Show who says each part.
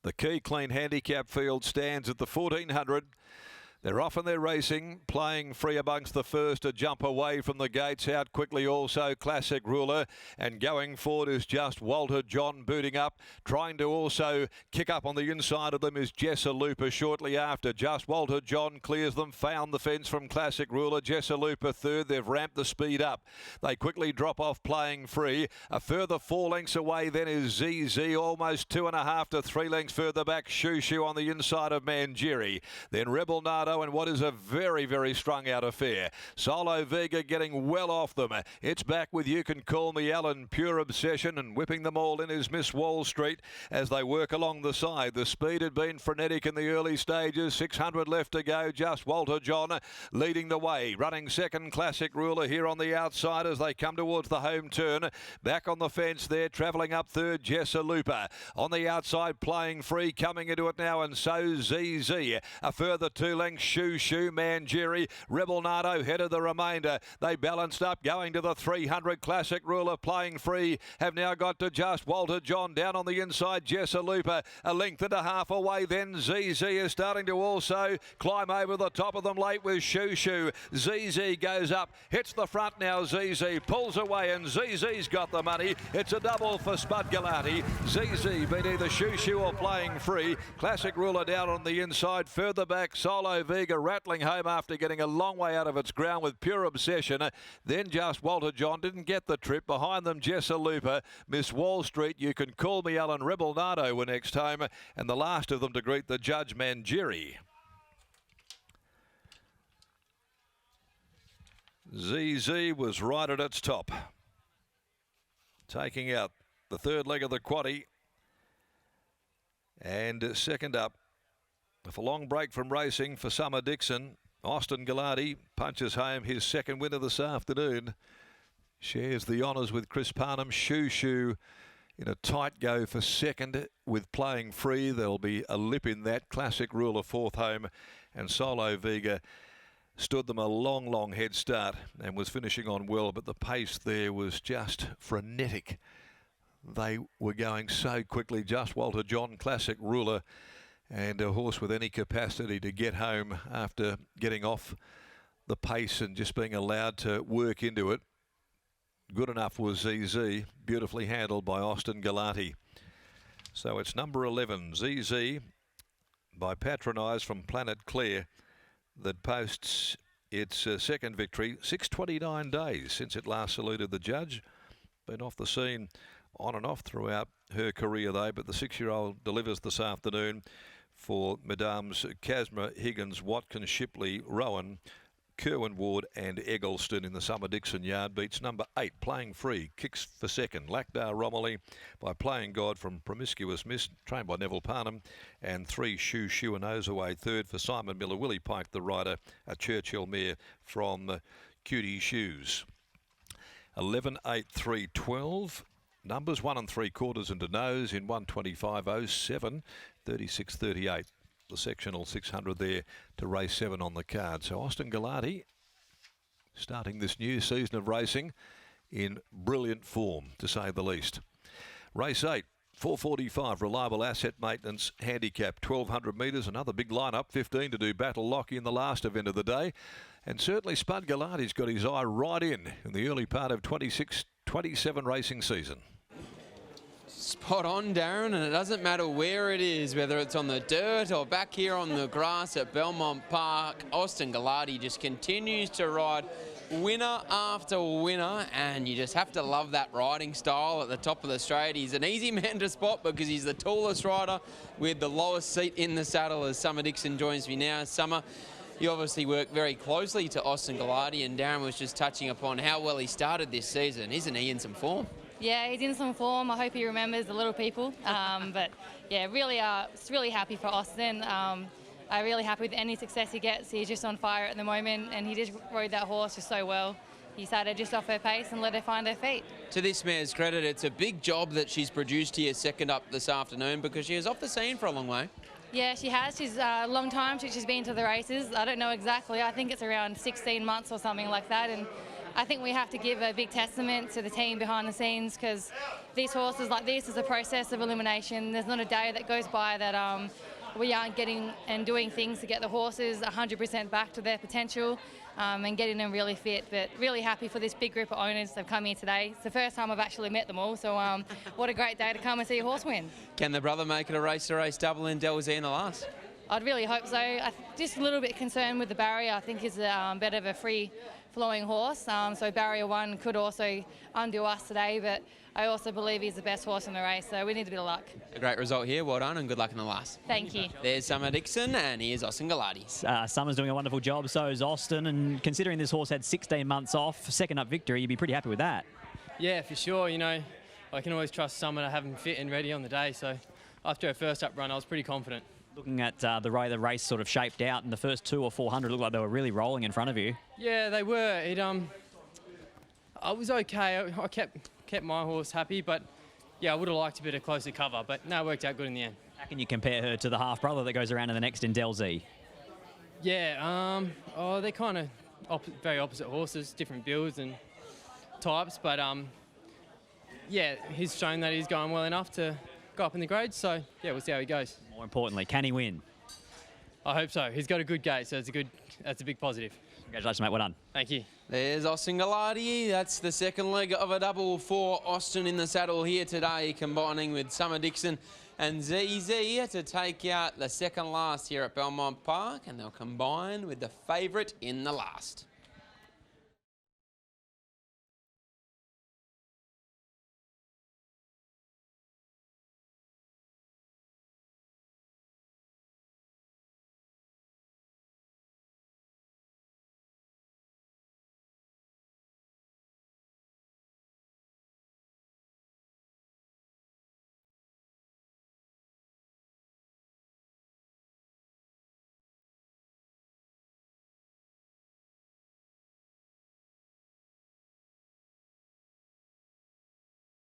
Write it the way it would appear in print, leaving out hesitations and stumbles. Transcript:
Speaker 1: The Key Clean Handicap field stands at the 1400. They're off and they're racing, playing free amongst the first, a jump away from the gates. Out quickly also Classic Ruler, and going forward is Just Walter John booting up. Trying to also kick up on the inside of them is Jessalooper shortly after. Just Walter John clears them, found the fence from Classic Ruler. Jessalooper third, they've ramped the speed up. They quickly drop off playing free. A further 4 lengths away then is ZEEZEA, almost 2.5 to 3 lengths further back. Shoo Shoo on the inside of Manjiri. Then Rebel Nardo and what is a very, very strung out affair. Solo Vega getting well off them. It's back with You Can Call Me Alan, Pure Obsession, and whipping them all in is Miss Wall Street as they work along the side. The speed had been frenetic in the early stages. 600 left to go. Just Walter John leading the way. Running second, Classic Ruler here on the outside as they come towards the home turn. Back on the fence there, travelling up third, Jessalooper. On the outside, playing free, coming into it now, and so ZEEZEA. A further 2 lengths, Shoo Shoo, Manjiri, Rebel Nardo head of the remainder. They balanced up, going to the 300. Classic Ruler playing free, have now got to Just Walter John down on the inside. Jessalooper a length and a half away. Then ZEEZEA is starting to also climb over the top of them late with Shoo Shoo. ZEEZEA goes up, hits the front now. ZEEZEA pulls away, and ZEEZEA's got the money. It's a double for Spud Galardi. ZEEZEA beat either Shoo Shoo or playing free. Classic Ruler down on the inside. Further back, Solo Vega rattling home after getting a long way out of its ground with Pure Obsession. Then Just Walter John didn't get the trip. Behind them, Jessalooper, Miss Wall Street, You Can Call Me Alan, Rebel Nardo were next home, and the last of them to greet the judge, Manjiri. ZEEZEA was right at its top, taking out the third leg of the quaddie. And second up, with a long break from racing for Summer Dixon, Austin Galardi punches home his second winner this afternoon. Shares the honours with Chris Parnham. Shoo Shoo in a tight go for second with playing free. There'll be a lip in that. Classic Ruler fourth home, and Solo Vega stood them a long, long head start and was finishing on well, but the pace there was just frenetic. They were going so quickly. Just Walter John, Classic Ruler, and a horse with any capacity to get home after getting off the pace and just being allowed to work into it. Good enough was ZEEZEA, beautifully handled by Austin Galardi. So it's number 11, ZEEZEA, by Patronise from Planet Claire, that posts its second victory. 629 days since it last saluted the judge. Been off the scene on and off throughout her career though, but the 6-year-old delivers this afternoon for Mesdames Casma, Higgins, Watkins, Shipley, Rowan, Kerwin Ward and Eggleston in the Summer Dixon yard. Beats number 8, playing free, kicks for second. Lakdar Romilly by Playing God from Promiscuous Miss, trained by Neville Parnham. And 3, Shoo Shoo and Nosaway third for Simon Miller. Willie Pike, the rider, a Churchill mare from Cutie Shoes. 11, 8, 3, 12. Numbers 1 3/4 into nose in 125.07, 36.38. The sectional 600 there to race 7 on the card. So Austin Galardi starting this new season of racing in brilliant form, to say the least. Race 8, 4:45, reliable asset maintenance handicap, 1,200 metres, another big lineup, 15 to do battle lock in the last event of the day. And certainly Spud Galardi's got his eye right in the early part of 26-27 racing season.
Speaker 2: Spot on, Darren, and it doesn't matter where it is, whether it's on the dirt or back here on the grass at Belmont Park. Austin Galardi just continues to ride winner after winner, and you just have to love that riding style at the top of the straight. He's an easy man to spot because he's the tallest rider with the lowest seat in the saddle, as Summer Dixon joins me now. Summer, you obviously work very closely to Austin Galardi, and Darren was just touching upon how well he started this season. Isn't he in some form?
Speaker 3: Yeah, he's in some form. I hope he remembers the little people. But yeah, really happy for Austin. I'm really happy with any success he gets. He's just on fire at the moment, and he just rode that horse just so well. He started just off her pace and let her find her feet. To this mare's credit, it's a big job that she's produced here second up this afternoon, because she was off the scene for a long way. Yeah, she has. She's a long time since she's been to the races. I don't know exactly. I think it's around 16 months or something like that. And I think we have to give a big testament to the team behind the scenes, because these horses like this is a process of elimination. There's not a day that goes by that we aren't getting and doing things to get the horses 100% back to their potential and getting them really fit. But really happy for this big group of owners that have come here today. It's the first time I've actually met them all, so what a great day to come and see a horse win.
Speaker 2: Can the brother make it a race-to-race double in ZEEZEA in the last?
Speaker 3: I'd really hope so. Just a little bit concerned with the barrier. I think he's a bit of a free-flowing horse, so barrier 1 could also undo us today, but I also believe he's the best horse in the race, so we need a bit of luck.
Speaker 2: A great result here. Well done and good luck in the last.
Speaker 3: Thank you.
Speaker 2: There's Summer Dixon and here's Austin Galardi.
Speaker 4: Summer's doing a wonderful job, so is Austin, and considering this horse had 16 months off, second up victory, you'd be pretty happy with that.
Speaker 5: Yeah, for sure. You know, I can always trust Summer to have him fit and ready on the day, so after her first up run, I was pretty confident.
Speaker 4: Looking at the way the race sort of shaped out, in the first 200 or 400 looked like they were really rolling in front of you.
Speaker 5: Yeah, they were. I was okay. I kept my horse happy, but yeah, I would have liked a bit of closer cover, but no, it worked out good in the end.
Speaker 4: How can you compare her to the half-brother that goes around in the next in ZEEZEA?
Speaker 5: Yeah, they're kind of very opposite horses, different builds and types, but yeah, he's shown that he's going well enough to go up in the grades, so yeah, we'll see how he goes.
Speaker 4: More importantly, can he win?
Speaker 5: I hope so. He's got a good gate, so that's a big positive.
Speaker 4: Congratulations, mate. Well done.
Speaker 5: Thank you.
Speaker 2: There's Austin Galardi. That's the second leg of a double for Austin in the saddle here today, combining with Summer Dixon and ZEEZEA to take out the second last here at Belmont Park, and they'll combine with the favourite in the last.